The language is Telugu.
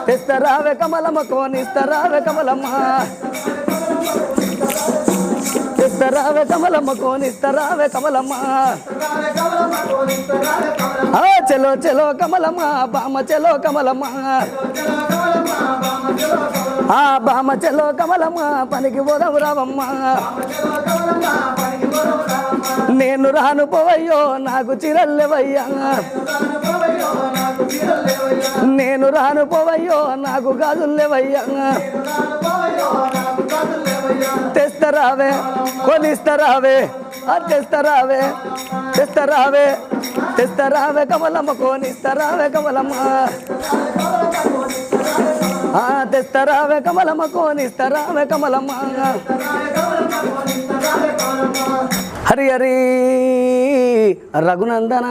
తెస్తరావే కమలమ్మ కోనిస్తరావే కమలమ్మ తెస్తరావే కమలమ్మ కోనిస్తరావే కమలమ్మ చెలో చెలో కమలమ్మ బామ చెలో కమలమ్మ బామ చెలో కమలమ్మ పనికి పోదాం రావమ్మ నేను రాను పోవయ్యో నాకు చిరల్లెవయ్యా నేను రాను పోవయ్యో నాకు గాజుల్లెవయ్యా తెస్తరావే కొనిస్తరావే తెస్తరావే తెస్తరావే తెస్తరావే కమలమ్మ కోనిస్తరావే కమలమ్మ తెస్తరావే కమలమ్మ కోనిస్తరావే కమలమ్మ హరి హరి రఘునందన